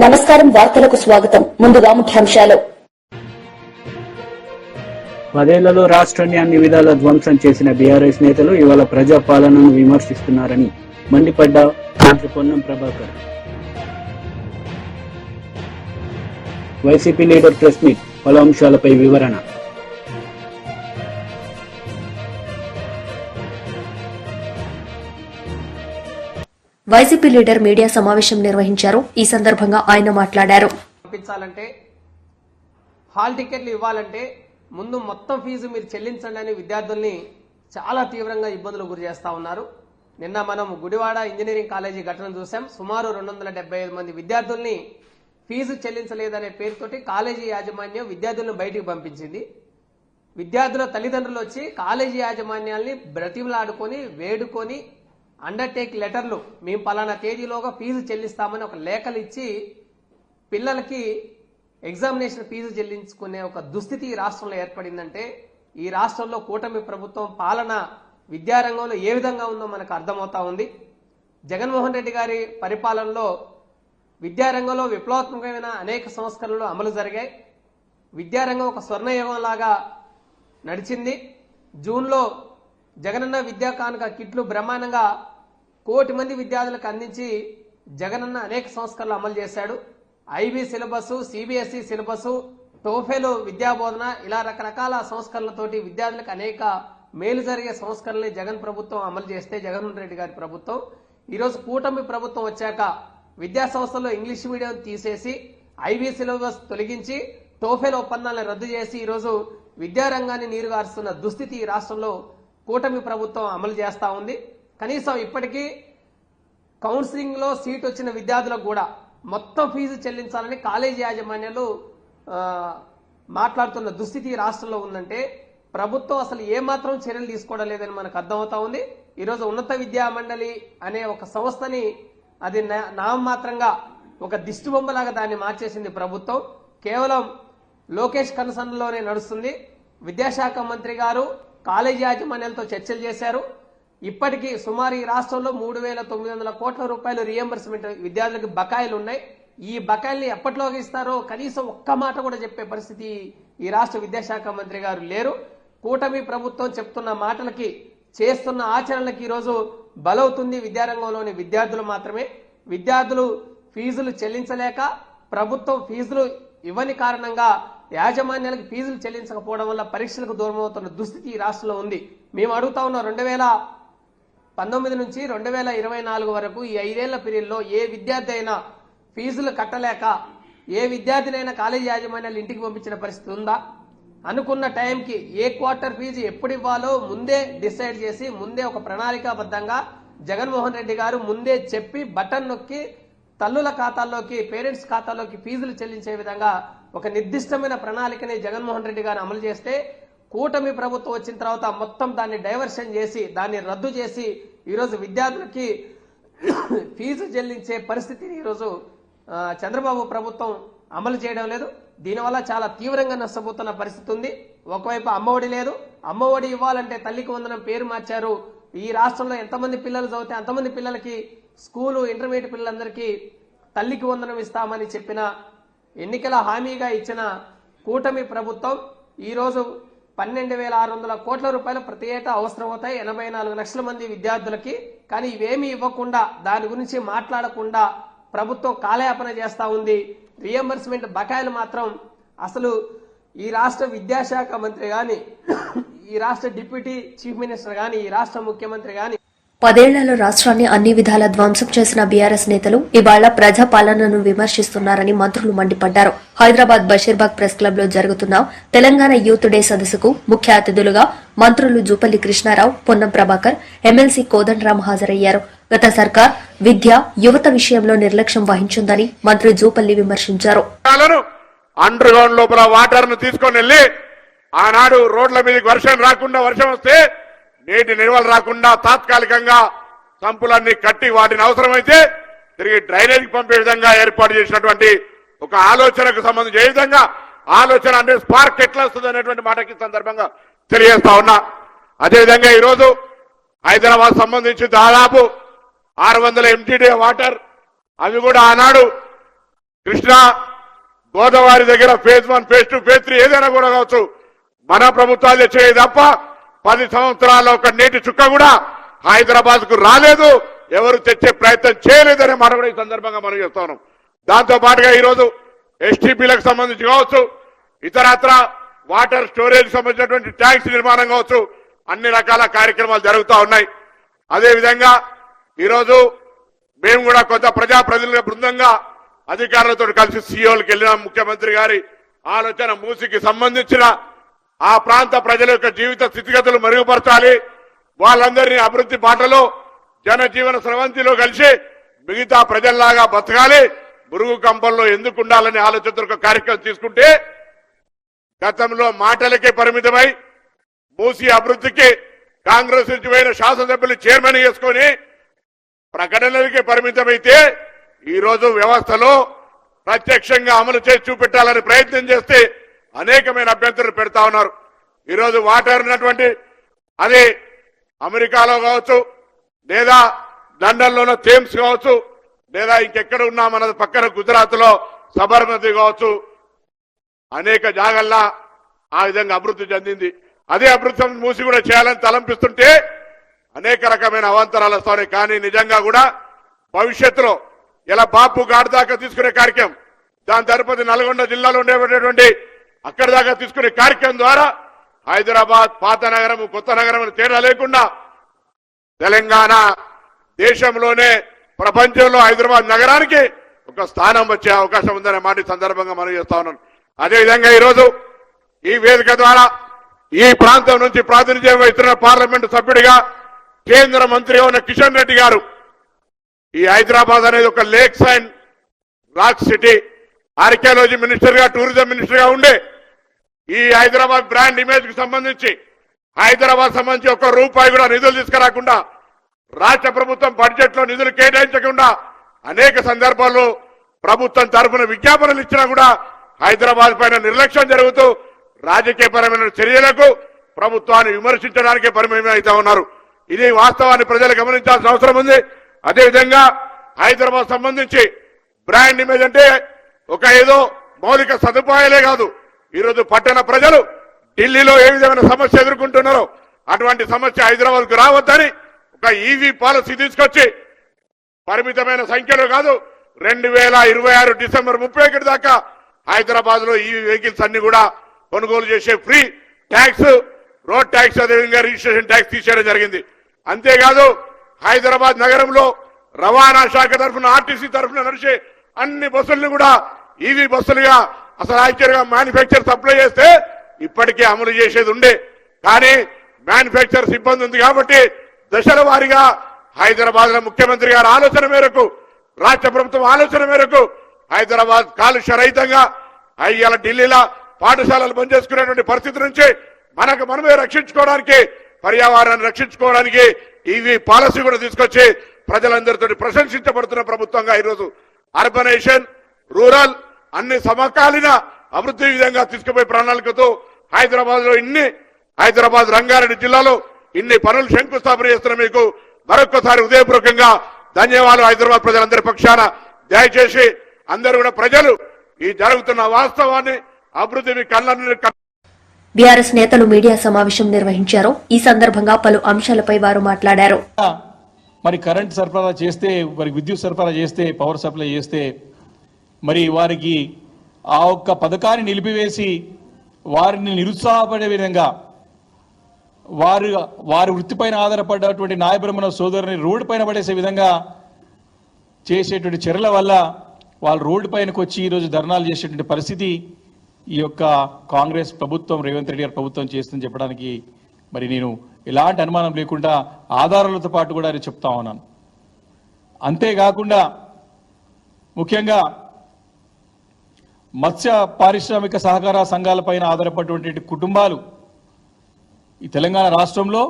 నమస్కారం వార్తలకు స్వాగతం. ముందుగా ముఖ్యాంశాలు. 10 ఏళ్లలో రాష్ట్రాన్ని అన్ని విధాల ధ్వంసం చేసిన బీఆర్ఎస్ నేతలు ఇవాళ ప్రజా పాలనను విమర్శిస్తున్నారని మండిపడ్డ మంత్రి Ponnam Prabhakar. YCP leader press meet, పలు అంశాలపై వివరణ. వైసీపీ లీడర్ మీడియా సమావేశం నిర్వహించారు. ఈ సందర్భంగా ఆయన మాట్లాడారు. హాల్ టికెట్లు ఇవ్వాలంటే ముందు మొత్తం ఫీజు మీరు చెల్లించండి అని విద్యార్థుల్ని చాలా తీవ్రంగా ఇబ్బందులు గురి చేస్తా ఉన్నారు. నిన్న మనం గుడివాడ ఇంజనీరింగ్ కాలేజీ ఘటన చూసాం. సుమారు 275 మంది విద్యార్థుల్ని ఫీజు చెల్లించలేదనే పేరుతోటి కాలేజీ యాజమాన్యం విద్యార్థులను బయటికి పంపించింది. విద్యార్థుల తల్లిదండ్రులు వచ్చి కాలేజీ యాజమాన్యాల్ని బ్రతిమలాడుకొని వేడుకొని అండర్టేక్ లెటర్లు, మేము పలానా తేదీలోగా ఫీజు చెల్లిస్తామని ఒక లేఖలు ఇచ్చి పిల్లలకి ఎగ్జామినేషన్ ఫీజు చెల్లించుకునే ఒక దుస్థితి ఈ రాష్ట్రంలో ఏర్పడిందంటే ఈ రాష్ట్రంలో కూటమి ప్రభుత్వం పాలన విద్యారంగంలో ఏ విధంగా ఉందో మనకు అర్థమవుతా ఉంది. జగన్మోహన్ రెడ్డి గారి పరిపాలనలో విద్యారంగంలో విప్లవాత్మకమైన అనేక సంస్కరణలు అమలు జరిగాయి. విద్యారంగం ఒక స్వర్ణయుగం లాగా నడిచింది. జూన్లో జగనన్న విద్యా కానుక కిట్లు బ్రహ్మాండంగా 1 కోటి మంది విద్యార్థులకు అందించి జగనన్న అనేక సంస్కరణలు అమలు చేశాడు. IB syllabus, CBSE syllabus, TOEFL విద్యాబోధన, ఇలా రకరకాల సంస్కరణలతోటి విద్యార్థులకు అనేక మేలు జరిగే సంస్కరణల్ని జగన్ ప్రభుత్వం అమలు చేస్తే జగన్మోహన్ రెడ్డి గారి ప్రభుత్వం ఈరోజు కూటమి ప్రభుత్వం వచ్చాక విద్యా సంస్థల్లో ఇంగ్లీష్ మీడియం తీసేసి ఐబీ సిలబస్ తొలగించి టోఫెల్ ఒప్పందాలను రద్దు చేసి ఈరోజు విద్యారంగాన్ని నీరుగారుస్తున్న దుస్థితి ఈ రాష్ట్రంలో కూటమి ప్రభుత్వం అమలు చేస్తా ఉంది. కనీసం ఇప్పటికీ కౌన్సిలింగ్ లో సీట్ వచ్చిన విద్యార్థులకు కూడా మొత్తం ఫీజు చెల్లించాలని కాలేజీ యాజమాన్యాలు మాట్లాడుతున్న దుస్థితి రాష్ట్రంలో ఉందంటే ప్రభుత్వం అసలు ఏమాత్రం చర్యలు తీసుకోవడం లేదని మనకు అర్థమవుతా ఉంది. ఈరోజు ఉన్నత విద్యా మండలి అనే ఒక సంస్థని అది నామమాత్రంగా ఒక దిష్టి బొమ్మలాగా దాన్ని మార్చేసింది ప్రభుత్వం. కేవలం లోకేష్ కన్సర్న్లోనే నడుస్తుంది. విద్యాశాఖ మంత్రి గారు కాలేజీ యాజమాన్యాలతో చర్చలు చేశారు. ఇప్పటికీ సుమారు ఈ రాష్ట్రంలో 3,900 కోట్ల రూపాయలు రీఎంబర్స్మెంట్ విద్యార్థులకు బకాయిలు ఉన్నాయి. ఈ బకాయిల్ని ఎప్పటిలోకి ఇస్తారో కనీసం ఒక్క మాట కూడా చెప్పే పరిస్థితి ఈ రాష్ట్ర విద్యాశాఖ మంత్రి గారు లేరు. కూటమి ప్రభుత్వం చెప్తున్న మాటలకి చేస్తున్న ఆచరణలకి ఈరోజు బలవుతుంది విద్యారంగంలోని విద్యార్థులు మాత్రమే. విద్యార్థులు ఫీజులు చెల్లించలేక ప్రభుత్వం ఫీజులు ఇవ్వని కారణంగా యాజమాన్యాలకు ఫీజులు చెల్లించకపోవడం వల్ల పరీక్షలకు దూరం అవుతున్న దుస్థితి ఈ రాష్ట్రంలో ఉంది. మేము అడుగుతా ఉన్నాం, 2019 నుంచి 2024 వరకు ఈ 5 ఏళ్ల పీరియడ్లో ఏ విద్యార్థి అయినా ఫీజులు కట్టలేక ఏ విద్యార్థినైనా కాలేజీ యాజమాన్యాలు ఇంటికి పంపించిన పరిస్థితి ఉందా? అనుకున్న టైంకి ఏ క్వార్టర్ ఫీజు ఎప్పుడు ఇవ్వాలో ముందే డిసైడ్ చేసి ముందే ఒక ప్రణాళికాబద్ధంగా జగన్మోహన్ రెడ్డి గారు ముందే చెప్పి బటన్ నొక్కి తల్లుల ఖాతాల్లోకి, పేరెంట్స్ ఖాతాల్లోకి ఫీజులు చెల్లించే విధంగా ఒక నిర్దిష్టమైన ప్రణాళికని జగన్మోహన్ రెడ్డి గారు అమలు చేస్తే కూటమి ప్రభుత్వం వచ్చిన తర్వాత మొత్తం దాన్ని డైవర్షన్ చేసి దాన్ని రద్దు చేసి ఈరోజు విద్యార్థులకి ఫీజు చెల్లించే పరిస్థితిని ఈరోజు చంద్రబాబు ప్రభుత్వం అమలు చేయడం లేదు. దీనివల్ల చాలా తీవ్రంగా నష్టపోతున్న పరిస్థితి ఉంది. ఒకవైపు అమ్మఒడి లేదు. అమ్మఒడి ఇవ్వాలంటే తల్లికి వందనం పేరు మార్చారు. ఈ రాష్ట్రంలో ఎంతమంది పిల్లలు చదివితే అంతమంది పిల్లలకి స్కూలు, ఇంటర్మీడియట్ పిల్లలందరికీ తల్లికి వందనం ఇస్తామని చెప్పిన ఎన్నికల హామీగా ఇచ్చిన కూటమి ప్రభుత్వం ఈరోజు 12,600 కోట్ల రూపాయలు ప్రతి ఏటా అవసరమవుతాయి 84 లక్షల మంది విద్యార్థులకి. కానీ ఇవేమీ ఇవ్వకుండా, దాని గురించి మాట్లాడకుండా ప్రభుత్వం కాలయాపన చేస్తా ఉంది. రీఎంబర్స్మెంట్ బకాయిలు మాత్రం అసలు ఈ రాష్ట్ర విద్యాశాఖ మంత్రి గాని, ఈ రాష్ట్ర డిప్యూటీ చీఫ్ మినిస్టర్ గాని, ఈ రాష్ట్ర ముఖ్యమంత్రి గాని 10 ఏళ్లలో రాష్ట్రాన్ని అన్ని విధాల ధ్వంసం చేసిన బీఆర్ఎస్ నేతలు ఇవాళ ప్రజా పాలనను విమర్శిస్తున్నారని మంత్రులు మండిపడ్డారు. హైదరాబాద్ బషీర్బాగ్ ప్రెస్ క్లబ్ లో జరుగుతున్న తెలంగాణ యూత్ డే సదస్సుకు ముఖ్య అతిథులుగా మంత్రులు జూపల్లి కృష్ణారావు, పొన్నం ప్రభాకర్, ఎమ్మెల్సీ కోదండరాం హాజరయ్యారు. గత సర్కార్ విద్య, యువత విషయంలో నిర్లక్ష్యం వహించిందని మంత్రి జూపల్లి విమర్శించారు. అండర్ గ్రౌండ్ లోపల వాటర్ ను తీసుకొని వెళ్లి ఆనాడు రోడ్ల మీదకి వర్షం వస్తే నీటి నిల్వలు రాకుండా తాత్కాలికంగా సంపులన్నీ కట్టి వాటిని అవసరమైతే తిరిగి డ్రైనేజీకి పంపే విధంగా ఏర్పాటు చేసినటువంటి ఒక ఆలోచనకు సంబంధించి ఏ విధంగా ఆలోచన అంటే స్పార్క్ ఎట్లా వస్తుంది అనేటువంటి మాటకి సందర్భంగా తెలియజేస్తా ఉన్నా. అదేవిధంగా ఈరోజు హైదరాబాద్ సంబంధించి దాదాపు 600 MTD వాటర్ అవి కూడా ఆనాడు కృష్ణా గోదావరి దగ్గర ఫేజ్ 1, ఫేజ్ 2, ఫేజ్ 3 ఏదైనా కూడా కావచ్చు, మన ప్రభుత్వాలు తెచ్చేది తప్ప 10 సంవత్సరాల ఒక నీటి చుక్క కూడా హైదరాబాద్ కు రాలేదు. ఎవరు తెచ్చే ప్రయత్నం చేయలేదనే మాట కూడా ఈ సందర్భంగా మనం చేస్తా ఉన్నాం. దాంతో పాటుగా ఈరోజు ఎస్టీపీలకు సంబంధించి కావచ్చు, ఇతరత్ర వాటర్ స్టోరేజ్ సంబంధించినటువంటి ట్యాంక్స్ నిర్మాణం కావచ్చు, అన్ని రకాల కార్యక్రమాలు జరుగుతూ ఉన్నాయి. అదేవిధంగా ఈరోజు మేము కూడా కొంత ప్రజాప్రతినిధుల బృందంగా అధికారులతో కలిసి సీఓలకు వెళ్ళిన ముఖ్యమంత్రి గారి ఆలోచన మూసికి సంబంధించిన ఆ ప్రాంత ప్రజల యొక్క జీవిత స్థితిగతులు మెరుగుపరచాలి, వాళ్ళందరినీ అభివృద్ధి బాటలో జనజీవన స్రవంతిలో కలిసి మిగతా ప్రజల్లాగా బతకాలి, మురుగు కంపంలో ఎందుకు ఉండాలనే ఆలోచనతో ఒక కార్యక్రమం తీసుకుంటే గతంలో మాటలకే పరిమితమై మూసి అభివృద్ధికి కాంగ్రెస్ నుంచి పోయిన శాసనసభ్యులు చైర్మన్ చేసుకుని ప్రకటనలకే పరిమితమైతే ఈరోజు వ్యవస్థలో ప్రత్యక్షంగా అమలు చేసి చూపెట్టాలని ప్రయత్నం చేస్తే అనేకమైన అభ్యంతరాలు పెడతా ఉన్నారు. ఈరోజు వాటర్ ఉన్నటువంటి అది అమెరికాలో కావచ్చు, లేదా లండన్లోనో థేమ్స్ కావచ్చు, లేదా ఇంకెక్కడ ఉన్నా మన పక్కన గుజరాత్ లో సబర్మతి కావచ్చు, అనేక జాగల్లా ఆ విధంగా అభివృద్ధి చెందింది. అదే అభివృద్ధి మూసి కూడా చేయాలని తలంపిస్తుంటే అనేక రకమైన అవాంతరాలు వస్తాయి. కానీ నిజంగా కూడా భవిష్యత్తులో ఇలా బాపు ఘాట్ దాకా తీసుకునే కార్యక్రమం, దాని తరుపతి నల్గొండ జిల్లాలో ఉండేటువంటి అక్కడి దాకా తీసుకునే కార్యక్రమం ద్వారా హైదరాబాద్ పాత నగరం కొత్త నగరం అని తేడా లేకుండా తెలంగాణ దేశంలోనే ప్రపంచంలో హైదరాబాద్ నగరానికి ఒక స్థానం వచ్చే అవకాశం ఉందనే మాట ఈ సందర్భంగా మనం చేస్తా ఉన్నాను. అదేవిధంగా ఈరోజు ఈ వేదిక ద్వారా ఈ ప్రాంతం నుంచి ప్రాతినిధ్యం వహిస్తున్న పార్లమెంటు సభ్యుడిగా కేంద్ర మంత్రిగా ఉన్న కిషన్ రెడ్డి గారు ఈ హైదరాబాద్ అనేది ఒక lakes and rock city, archaeology minister గా టూరిజం మినిస్టర్ గా ఉండే ఈ హైదరాబాద్ బ్రాండ్ ఇమేజ్ కు సంబంధించి హైదరాబాద్ సంబంధించి ఒక్క రూపాయి కూడా నిధులు తీసుకురాకుండా రాష్ట్ర ప్రభుత్వం బడ్జెట్ లో నిధులు కేటాయించకుండా అనేక సందర్భాల్లో ప్రభుత్వం తరఫున విజ్ఞాపనలు ఇచ్చినా కూడా హైదరాబాద్ పైన నిర్లక్ష్యం జరుగుతూ రాజకీయపరమైన చర్యలకు ప్రభుత్వాన్ని విమర్శించడానికే పరిమితం అవుతా ఉన్నారు. ఇది వాస్తవాన్ని ప్రజలు గమనించాల్సిన అవసరం ఉంది. అదేవిధంగా హైదరాబాద్ సంబంధించి బ్రాండ్ ఇమేజ్ అంటే ఒక ఏదో మౌలిక సదుపాయాలే కాదు, ఈరోజు పట్టణ ప్రజలు ఢిల్లీలో ఏ విధమైన సమస్య ఎదుర్కొంటున్నారో అటువంటి సమస్య హైదరాబాద్ కు రావద్దని ఒక ఈవీ పాలసీ తీసుకొచ్చి పరిమితమైన సంఖ్యలో కాదు 2026 డిసెంబర్ 31 దాకా హైదరాబాద్ లో ఈవీ వెహికల్స్ అన్ని కూడా కొనుగోలు చేసే ఫ్రీ ట్యాక్స్, రోడ్ ట్యాక్స్, అదేవిధంగా రిజిస్ట్రేషన్ ట్యాక్స్ తీసేయడం జరిగింది. అంతేకాదు హైదరాబాద్ నగరంలో రవాణా శాఖ తరఫున ఆర్టీసీ తరఫున నడిచే అన్ని బస్సులను కూడా ఈవీ బస్సులుగా అసలు యాక్చువల్గా మ్యానుఫ్యాక్చర్ సప్లై చేస్తే ఇప్పటికే అమలు చేసేది ఉండే, కానీ మ్యానుఫ్యాక్చర్ సిబ్బంది ఉంది కాబట్టి దశల వారీగా హైదరాబాద్ లో ముఖ్యమంత్రి గారి ఆలోచన మేరకు రాష్ట్ర ప్రభుత్వం ఆలోచన మేరకు హైదరాబాద్ కాలుష్య రహితంగా ఇవాళ ఢిల్లీలో పాఠశాలలు బంద్ చేసుకునేటువంటి పరిస్థితి నుంచి మనమే రక్షించుకోవడానికి, పర్యావరణాన్ని రక్షించుకోవడానికి ఈవీ పాలసీ కూడా తీసుకొచ్చి ప్రజలందరితో ప్రశంసించబడుతున్న ప్రభుత్వంగా ఈరోజు అర్బనైజేషన్, రూరల్ అన్ని సమకాలీన అభివృద్ధి విధంగా తీసుకుపోయే ప్రణాళికతో హైదరాబాద్ రంగారెడ్డి జిల్లాలో ఇన్ని పనులు శంకుస్థాపన చేస్తున్న మీకు మరొక్కసారి హృదయపూర్వకంగా ధన్యవాదాలు. హైదరాబాద్ ప్రజలందరి పక్షాన దయచేసి అందరూ కూడా ప్రజలు ఈ జరుగుతున్న వాస్తవాన్ని అభివృద్ధిని బీఆర్ఎస్ నేతలు మీడియా సమావేశం నిర్వహించారు. ఈ సందర్భంగా పలు అంశాలపై వారు మాట్లాడారు. మరి కరెంట్ సరఫరా చేస్తే, మరి విద్యుత్ సరఫరా చేస్తే, పవర్ సప్లై చేస్తే మరి వారికి ఆ ఒక్క పథకాన్ని నిలిపివేసి వారిని నిరుత్సాహపడే విధంగా వారి వృత్తిపైన ఆధారపడ్డటువంటి నాయబ్రహ్మణ సోదరుని రోడ్డు పైన పడేసే విధంగా చేసేటువంటి చర్యల వల్ల వాళ్ళు రోడ్డు పైనకు వచ్చి ఈరోజు ధర్నాలు చేసేటువంటి పరిస్థితి ఈ యొక్క కాంగ్రెస్ ప్రభుత్వం, రేవంత్ రెడ్డి గారి ప్రభుత్వం చేస్తుందని చెప్పడానికి మరి నేను ఎలాంటి అనుమానం లేకుండా ఆధారాలతో పాటు కూడా నేను చెప్తా ఉన్నాను. అంతేకాకుండా ముఖ్యంగా మత్స్య పారిశ్రామిక సహకార సంఘాలపైన ఆధారపడినటువంటి కుటుంబాలు ఈ తెలంగాణ రాష్ట్రంలో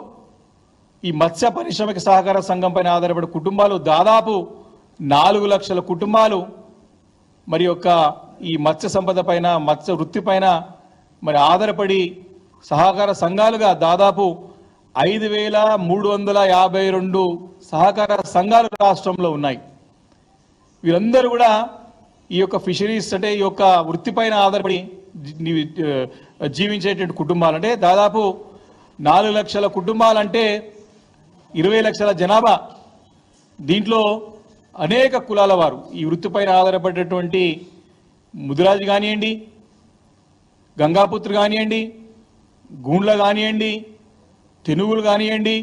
ఈ మత్స్య పారిశ్రామిక సహకార సంఘం పైన ఆధారపడే కుటుంబాలు దాదాపు 4 లక్షల కుటుంబాలు మరి యొక్క ఈ మత్స్య సంపద పైన, మత్స్య వృత్తి పైన మరి ఆధారపడి సహకార సంఘాలుగా దాదాపు 5352 సహకార సంఘాలు రాష్ట్రంలో ఉన్నాయి. వీరందరూ కూడా ఈ యొక్క ఫిషరీస్ అంటే ఈ యొక్క వృత్తిపైన ఆధారపడి జీవించేటువంటి కుటుంబాలు, అంటే దాదాపు 4 లక్షల కుటుంబాలంటే 20 లక్షల జనాభా. దీంట్లో అనేక కులాల వారు ఈ వృత్తిపైన ఆధారపడేటువంటి ముదిరాజు కానివ్వండి, గంగాపుత్ర కానివ్వండి, గూండ్ల కానివ్వండి, తెనుగులు కానివ్వండి,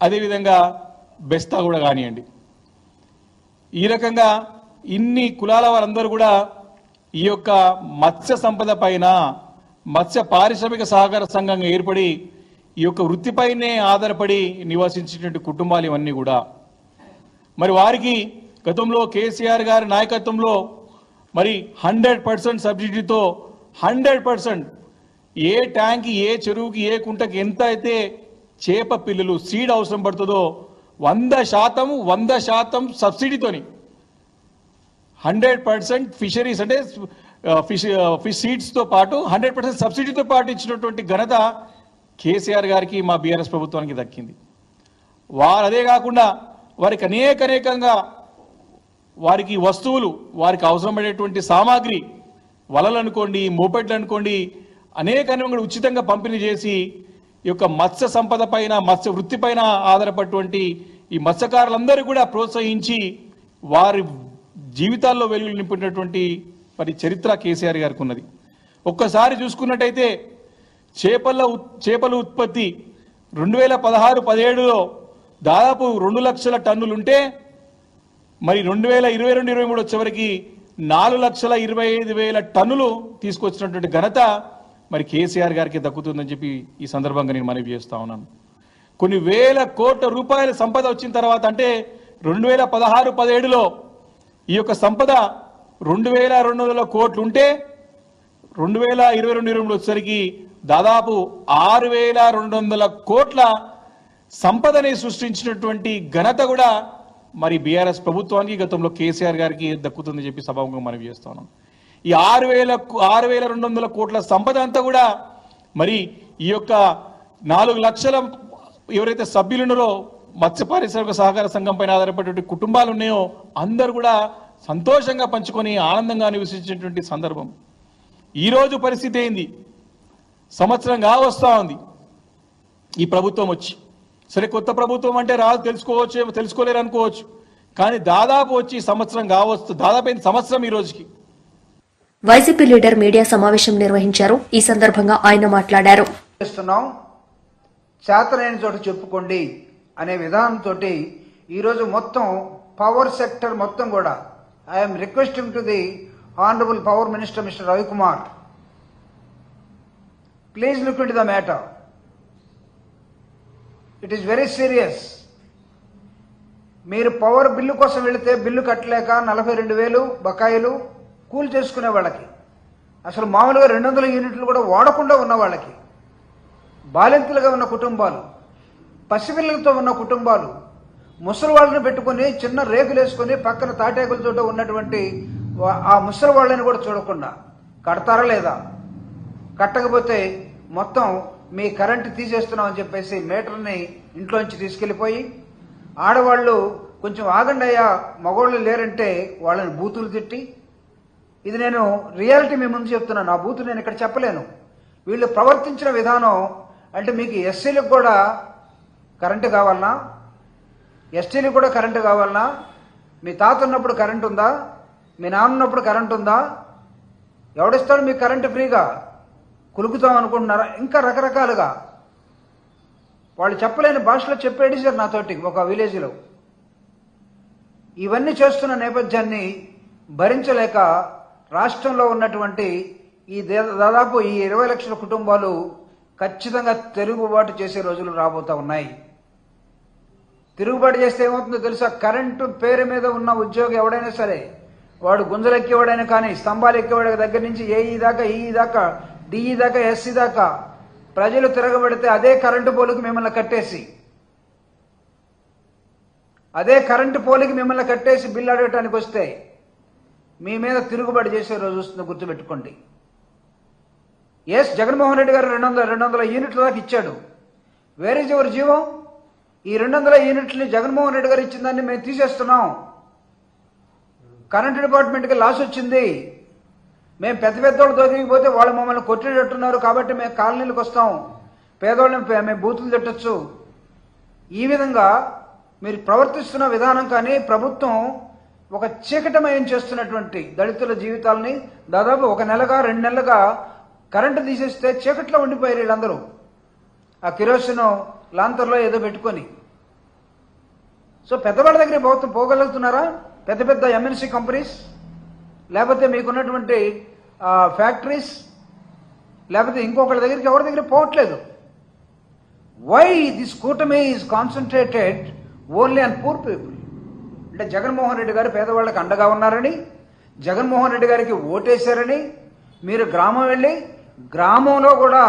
అదేవిధంగా బెస్తా కూడా కానివ్వండి. ఈ రకంగా ఇన్ని కులాల వారందరూ కూడా ఈ యొక్క మత్స్య సంపద పైన మత్స్య పారిశ్రామిక సహకార సంఘంగా ఏర్పడి ఈ యొక్క వృత్తిపైనే ఆధారపడి నివసించేటువంటి కుటుంబాలు ఇవన్నీ కూడా. మరి వారికి గతంలో కేసీఆర్ గారి నాయకత్వంలో మరి 100% సబ్సిడీతో 100% ఏ ట్యాంక్, ఏ చెరువుకి, ఏ కుంటకి ఎంత అయితే చేప పిల్లలు సీడ్ అవసరం పడుతుందో 100% సబ్సిడీతోని 100% ఫిషరీస్ అంటే ఫిష్ సీడ్స్తో పాటు 100% సబ్సిడీతో పాటు ఇచ్చినటువంటి ఘనత కేసీఆర్ గారికి, మా బీఆర్ఎస్ ప్రభుత్వానికి దక్కింది. అదే కాకుండా వారికి అనేకంగా వారికి వస్తువులు, వారికి అవసరపడేటువంటి సామాగ్రి, వలలు అనుకోండి, మోపెడ్లు అనుకోండి, అనేకంగా ఉచితంగా పంపిణీ చేసి ఈ యొక్క మత్స్య సంపద పైన, మత్స్య వృత్తి పైన ఆధారపడినటువంటి ఈ మత్స్యకారులందరూ కూడా ప్రోత్సహించి వారి జీవితాల్లో వెలుగులు నింపినటువంటి మరి చరిత్ర కేసీఆర్ గారికి ఉన్నది. ఒక్కసారి చూసుకున్నట్టయితే చేపల ఉత్పత్తి 2016-17లో దాదాపు 2 లక్షల టన్నులుంటే మరి 2022-23 వచ్చేవరకు 4,25,000 టన్నులు తీసుకొచ్చినటువంటి ఘనత మరి కేసీఆర్ గారికి దక్కుతుందని చెప్పి ఈ సందర్భంగా నేను మనవి చేస్తా ఉన్నాను. కొన్ని వేల కోట్ల రూపాయల సంపద వచ్చిన తర్వాత, అంటే 2016-17లో ఈ యొక్క సంపద 2,200 కోట్లు ఉంటే 2022-23 వచ్చేసరికి దాదాపు 6,200 కోట్ల సంపదని సృష్టించినటువంటి ఘనత కూడా మరి బీఆర్ఎస్ ప్రభుత్వానికి, గతంలో కేసీఆర్ గారికి దక్కుతుందని చెప్పి సభాముఖంగా మనవి చేస్తా ఉన్నాం. ఈ 6,200 కోట్ల సంపద అంతా కూడా మరి ఈ యొక్క 4 లక్షల ఎవరైతే సభ్యులున్నారో మత్స్య పారిశ్రామిక సహకార సంఘం పైన ఆధారపడే కుటుంబాలు ఉన్నాయో అందరూ కూడా సంతోషంగా పంచుకొని ఆనందంగా నివసించేటువంటి సందర్భం. ఈరోజు పరిస్థితి ఏంది? సంవత్సరంగా వస్తూ ఉంది ఈ ప్రభుత్వం వచ్చి. సరే, కొత్త ప్రభుత్వం అంటే రాదు, తెలుసుకోలేరు అనుకోవచ్చు, కానీ దాదాపు వచ్చి సంవత్సరం దాదాపు సంవత్సరం ఈ రోజుకి. వైసీపీ లీడర్ మీడియా సమావేశం నిర్వహించారు. ఈ సందర్భంగా ఆయన మాట్లాడారు. చేతనైన చోట చెప్పుకోండి అనే విధానంతో ఈరోజు మొత్తం పవర్ సెక్టర్ మొత్తం కూడా I'm requesting to the honourable power minister mister Ravikumar, please look into the matter. It is very serious. మీరు పవర్ బిల్లు కోసం వెళితే బిల్లు కట్టలేక 42,000 బకాయిలు కూల్ చేసుకునే వాళ్ళకి, అసలు మామూలుగా 200 యూనిట్లు కూడా వాడకుండా ఉన్న వాళ్ళకి, బాలింతలుగా ఉన్న కుటుంబాలు, పసిపిల్లలతో ఉన్న కుటుంబాలు, ముసలి వాళ్ళని పెట్టుకుని చిన్న రేకులు వేసుకుని పక్కన తాటాకులతో ఉన్నటువంటి ఆ ముసలి వాళ్ళని కూడా చూడకుండా కడతారా లేదా? కట్టకపోతే మొత్తం మీ కరెంటు తీసేస్తున్నామని చెప్పేసి మీటర్ని ఇంట్లోంచి తీసుకెళ్ళిపోయి, ఆడవాళ్ళు కొంచెం ఆగండి అయ్యా మగవాళ్ళు లేరంటే వాళ్ళని బూతులు తిట్టి, ఇది నేను రియాలిటీ మీ ముందు చెప్తున్నాను, ఆ బూతులు నేను ఇక్కడ చెప్పలేను. వీళ్ళు ప్రవర్తించిన విధానం అంటే మీకు ఎస్సీలకు కూడా కరెంటు కావాలన్నా, ఎస్టీలకు కూడా కరెంటు కావాలన్నా, మీ తాత ఉన్నప్పుడు కరెంటు ఉందా, మీ నాన్న ఉన్నప్పుడు కరెంటు ఉందా, ఎవడిస్తాడు మీకు కరెంటు ఫ్రీగా? కులుకుతాం అనుకుంటున్నారా? ఇంకా రకరకాలుగా వాళ్ళు చెప్పలేని భాషలో చెప్పేది సార్ నాతోటి ఒక విలేజ్లో. ఇవన్నీ చేస్తున్న నేపథ్యాన్ని భరించలేక రాష్ట్రంలో ఉన్నటువంటి ఈ దాదాపు ఈ 20 లక్షల కుటుంబాలు ఖచ్చితంగా తిరుగుబాటు చేసే రోజులు రాబోతా ఉన్నాయి. తిరుగుబాటు చేస్తే ఏమవుతుందో తెలుసా? కరెంటు పేరు మీద ఉన్న ఉద్యోగి ఎవడైనా సరే, వాడు గుంజలు ఎక్కేవాడైనా కానీ, స్తంభాలు ఎక్కేవాడి దగ్గర నుంచి ఏఈ దాకా, ఈఈ దాకా, డిఈ దాకా, ఎస్సీ దాకా ప్రజలు తిరగబడితే అదే కరెంటు పోలుకి మిమ్మల్ని కట్టేసి, అదే కరెంటు పోలికి మిమ్మల్ని కట్టేసి బిల్లు అడగటానికి వస్తే మీ మీద తిరుగుబాటు చేసే రోజు వస్తుంది, గుర్తుపెట్టుకోండి. ఎస్, జగన్మోహన్ రెడ్డి గారు 200 యూనిట్ల దాకా ఇచ్చాడు. వేర్ ఈజ్ యువర్ జీవం? ఈ 200 యూనిట్లని జగన్మోహన్ రెడ్డి గారు ఇచ్చిన దాన్ని మేము తీసేస్తున్నాం. కరెంట్ డిపార్ట్మెంట్కి లాస్ వచ్చింది, మేము పెద్ద పెద్దోళ్ళు దొరికిపోతే వాళ్ళు మమ్మల్ని కొట్టేటట్టున్నారు కాబట్టి మేము కాలనీలకు వస్తాం, పేదోళ్ళని మేము బూతులు తిట్టచ్చు. ఈ విధంగా మీరు ప్రవర్తిస్తున్న విధానం కానీ ప్రభుత్వం ఒక చీకటమయం చేస్తున్నటువంటి దళితుల జీవితాలని దాదాపు 1 నెలగా 2 నెలలుగా కరెంటు తీసేస్తే చీకట్లో ఉండిపోయారు వీళ్ళందరూ, ఆ కిరోసిన్ లాంతర్లో ఏదో పెట్టుకొని. సో పెద్దవాళ్ళ దగ్గర పోగలుగుతున్నారా? పెద్ద పెద్ద ఎంఎన్సీ కంపెనీస్, లేకపోతే మీకున్నటువంటి ఫ్యాక్టరీస్, లేకపోతే ఇంకొకళ్ళ దగ్గరికి ఎవరి దగ్గర పోవట్లేదు. వై దిస్ కూటమి is concentrated only on poor people? అంటే జగన్మోహన్ రెడ్డి గారు పేదవాళ్ళకి అండగా ఉన్నారని, జగన్మోహన్ రెడ్డి గారికి ఓటేశారని మీరు గ్రామం వెళ్ళి గ్రామంలో కూడా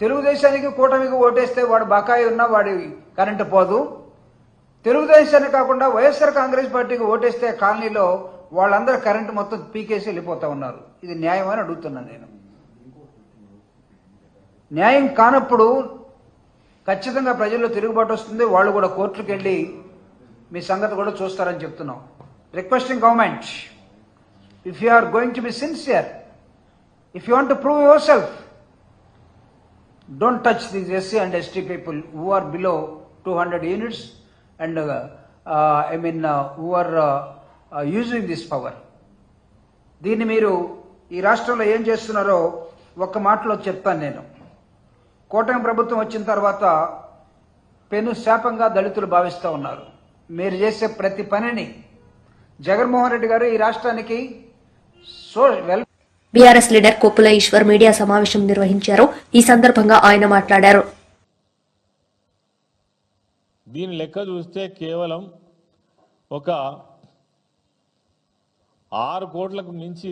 తెలుగుదేశానికి కూటమికి ఓటేస్తే వాడు బకాయి ఉన్నా వాడి కరెంటు పోదు, తెలుగుదేశానికి కాకుండా వైఎస్ఆర్ కాంగ్రెస్ పార్టీకి ఓటేస్తే కాలనీలో వాళ్ళందరూ కరెంటు మొత్తం పీకేసి వెళ్ళిపోతా ఉన్నారు. ఇది న్యాయం అని అడుగుతున్నాను నేను. న్యాయం కానప్పుడు ఖచ్చితంగా ప్రజల్లో తిరుగుబాటు వస్తుంది, వాళ్ళు కూడా కోర్టుకు వెళ్ళి మీ సంగతి కూడా చూస్తారని చెప్తున్నాం. Requesting government, if you are going to be sincere, if you want to prove yourself, don't touch these SC and ST people who are below 200 units and who are using this power. దీన్ని మీరు ఈ రాష్ట్రంలో ఏం చేస్తున్నారో ఒక్క మాటలో చెప్తాను నేను. కూటమి ప్రభుత్వం వచ్చిన తర్వాత పెను శాపంగా దళితులు భావిస్తూ ఉన్నారు. మీరు చేసే ప్రతి పనిని జగన్మోహన్ రెడ్డి గారు ఈ రాష్ట్రానికి బీఆర్ఎస్ లీడర్ కొప్పుల ఈశ్వర్ మీడియా సమావేశం నిర్వహించారు. ఈ సందర్భంగా ఆయన మాట్లాడారు. దీని లెక్క చూస్తే కేవలం ఒక 6 కోట్లకు మించి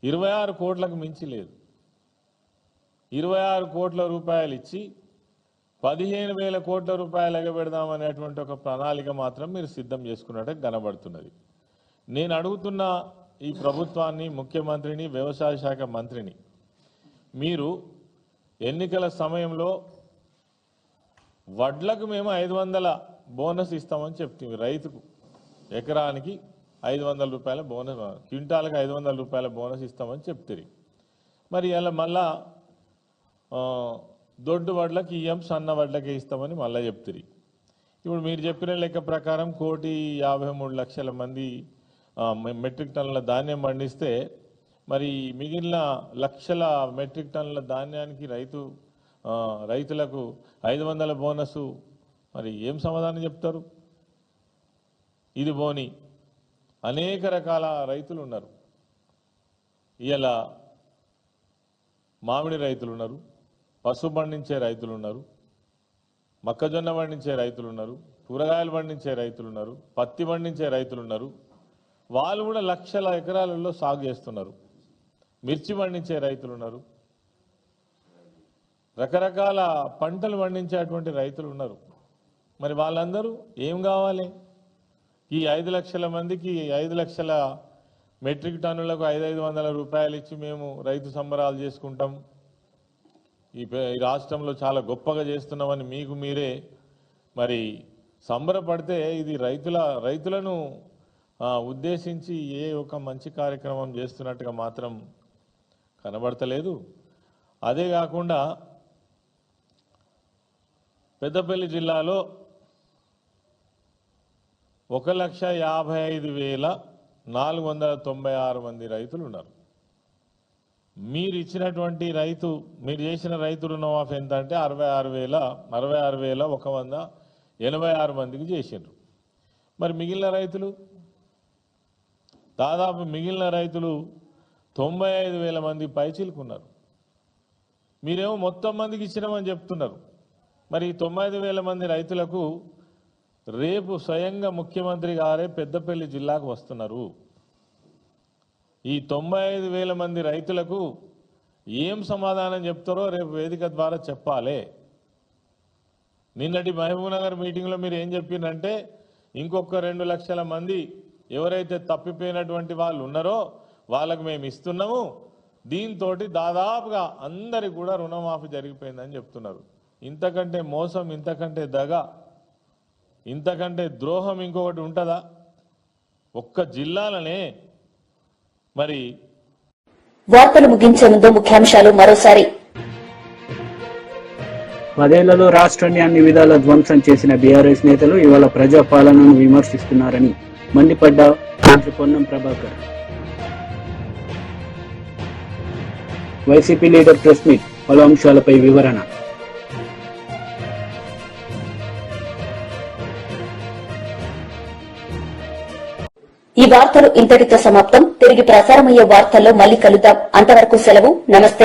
26 కోట్లకు మించి లేదు. 26 కోట్ల రూపాయలు ఇచ్చి 15,000 కోట్ల రూపాయలు ఎగబెడదామనేటువంటి ఒక ప్రణాళిక మాత్రం మీరు సిద్ధం చేసుకున్నట్టు కనబడుతున్నది. నేను అడుగుతున్న ఈ ప్రభుత్వాన్ని, ముఖ్యమంత్రిని, వ్యవసాయ శాఖ మంత్రిని, మీరు ఎన్నికల సమయంలో వడ్లకు మేము 500 బోనస్ ఇస్తామని చెప్తుంది. రైతుకు ఎకరానికి 500 రూపాయల బోనస్, క్వింటాల్కి 500 రూపాయల బోనస్ ఇస్తామని చెప్తుంది. మరి ఇలా మళ్ళా దొడ్డు వడ్లకి ఇయ్యం, సన్న వడ్లకే ఇస్తామని మళ్ళీ చెప్తుంది. ఇప్పుడు మీరు చెప్పిన లెక్క ప్రకారం 1,53,00,000 మంది మెట్రిక్ టన్నుల ధాన్యం పండిస్తే మరి మిగిలిన లక్షల మెట్రిక్ టన్నుల ధాన్యానికి రైతులకు 500 బోనసు, మరి ఏం సమాధానం చెప్తారు? ఇది పోని అనేక రకాల రైతులు ఉన్నారు. ఇలా మామిడి రైతులు ఉన్నారు, పసుపు పండించే రైతులు ఉన్నారు, మొక్కజొన్న పండించే రైతులు ఉన్నారు, కూరగాయలు పండించే రైతులు ఉన్నారు, పత్తి పండించే రైతులు ఉన్నారు. వాళ్ళు కూడా లక్షల ఎకరాలలో సాగు చేస్తున్నారు. మిర్చి పండించే రైతులు ఉన్నారు, రకరకాల పంటలు పండించేటువంటి రైతులు ఉన్నారు. మరి వాళ్ళందరూ ఏం కావాలి? ఈ 5 లక్షల మందికి 5 లక్షల మెట్రిక్ టన్నులకు 500 రూపాయలు ఇచ్చి మేము రైతు సంబరాలు చేసుకుంటాం, ఈ రాష్ట్రంలో చాలా గొప్పగా చేస్తున్నామని మీకు మీరే మరి సంబరపడితే ఇది రైతులను ఉద్దేశించి ఏ ఒక మంచి కార్యక్రమం చేస్తున్నట్టుగా మాత్రం కనబడతలేదు. అదే కాకుండా పెద్దపల్లి జిల్లాలో 1,55,496 మంది రైతులు ఉన్నారు. మీరు ఇచ్చినటువంటి మీరు చేసిన రైతు రుణమాఫీ ఎంత అంటే 66,186 మందికి చేసిండ్రు. మరి మిగిలిన రైతులు దాదాపు 95,000 మంది పైచిలుకున్నారు. మీరేమో మొత్తం మందికి ఇచ్చినామని చెప్తున్నారు. మరి 95,000 మంది రైతులకు రేపు స్వయంగా ముఖ్యమంత్రి గారే పెద్దపల్లి జిల్లాకు వస్తున్నారు. ఈ 95,000 మంది రైతులకు ఏం సమాధానం చెప్తారో రేపు వేదిక ద్వారా చెప్పాలి. నిన్నటి మహబూబ్నగర్ మీటింగ్లో మీరు ఏం చెప్పినంటే ఇంకొక 2 లక్షల మంది ఎవరైతే తప్పిపోయినటువంటి వాళ్ళు ఉన్నారో వాళ్ళకు మేము ఇస్తున్నాము, దీంతో దాదాపుగా అందరికి కూడా రుణమాఫీ జరిగిపోయిందని చెప్తున్నారు. ఇంతకంటే మోసం, ఇంతకంటే దగ, ఇంతకంటే ద్రోహం ఇంకొకటి ఉంటుందా? ఒక్క జిల్లాలనే మరి వార్తలు ముగించే ముందు ముఖ్యాంశాలు మరోసారి. 10 ఏళ్లలో రాష్ట్రాన్ని అన్ని విధాల ధ్వంసం చేసిన బీఆర్ఎస్ నేతలు ఇవాళ ప్రజా పాలనను విమర్శిస్తున్నారని మండిపడ్డ మంత్రి Ponnam Prabhakar. YCP leader press meet, పలు అంశాలపై వివరణ. ఈ వార్తలు ఇంతటితో సమాప్తం. తిరిగి ప్రసారమయ్యే వార్తల్లో మళ్ళీ కలుద్దాం. అంతవరకు సెలవు. నమస్తే.